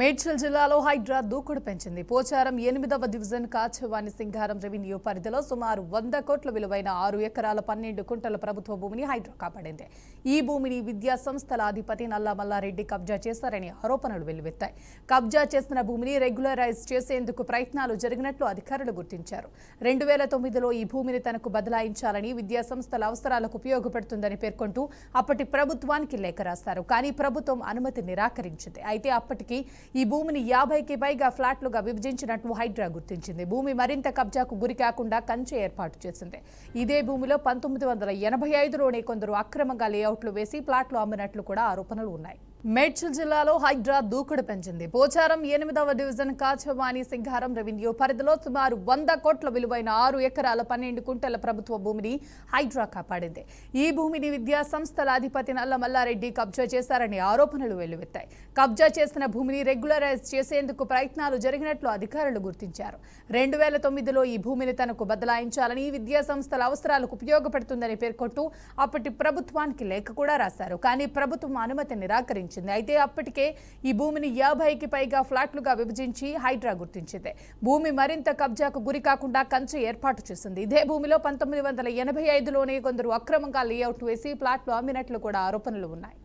మేడ్చల్ జిల్లాలో హైడ్రా దూకుడు పెంచింది. పోచారం 8వ డివిజన్ కాచవాణి సింగారం రెవెన్యూ పరిధిలో సుమారు 100 కోట్ల విలువైన 6 ఎకరాల 12 కుంటల ప్రభుత్వ భూమిని హైడ్రా కాపాడింది. ఈ భూమిని విద్యా సంస్థల అధిపతి నల్లమల్లారెడ్డి కబ్జా చేశారని ఆరోపణలు వెల్లువెత్తాయి. కబ్జా చేసిన భూమిని రెగ్యులరైజ్ చేసేందుకు ప్రయత్నాలు జరిగినట్లు అధికారులు గుర్తించారు. 2009లో ఈ భూమిని తనకు బదలాయించాలని విద్యా సంస్థల అవసరాలకు ఉపయోగపడుతుందని పేర్కొంటూ అప్పటి ప్రభుత్వానికి లేఖ రాశారు. కానీ ప్రభుత్వం అనుమతి నిరాకరించింది. అయితే అప్పటికి ఈ భూమిని 50కి పైగా ఫ్లాట్లుగా విభజించినట్లు హైడ్రా గుర్తించింది. భూమి మరింత కబ్జాకు గురి కాకుండా కంచె ఏర్పాటు చేసింది. ఇదే భూమిలో 1985లోనే కొందరు అక్రమంగా లేఅవుట్లు వేసి ఫ్లాట్లు అమ్మినట్లు కూడా ఆరోపణలు ఉన్నాయి. మేడ్చల్ జిల్లాలో హైడ్రా దూకుడు పెంచింది. పోచారం 8వ డివిజన్ కాచవాణి సింగారం రెవెన్యూ పరిధిలో సుమారు 100 కోట్ల విలువైన 6 ఎకరాల 12 కుంటల ప్రభుత్వ భూమిని హైడ్రా కాపాడింది. ఈ భూమిని విద్యా సంస్థల అధిపతి నల్లమల్లారెడ్డి కబ్జా చేశారని ఆరోపణలు వెల్లువెత్తాయి. కబ్జా చేసిన భూమిని రెగ్యులరైజ్ చేసేందుకు ప్రయత్నాలు జరిగినట్లు అధికారులు గుర్తించారు. 2009లో ఈ భూమిని తనకు బదలాయించాలని విద్యా సంస్థల అవసరాలకు ఉపయోగపడుతుందని పేర్కొంటూ అప్పటి ప్రభుత్వానికి లేఖ కూడా రాశారు. కానీ ప్రభుత్వం అనుమతి నిరాకరించింది. అయితే అప్పటికే ఈ భూమిని 50కి పైగా ఫ్లాట్లుగా విభజించి హైడ్రా గుర్తించింది. భూమి మరింత కబ్జాకు గురి కాకుండా కంచె ఏర్పాటు చేసింది. ఇదే భూమిలో 1985లోనే కొందరు అక్రమంగా లేఅవుట్ వేసి ఫ్లాట్లు అమ్మినట్లు కూడా ఆరోపణలు ఉన్నాయి.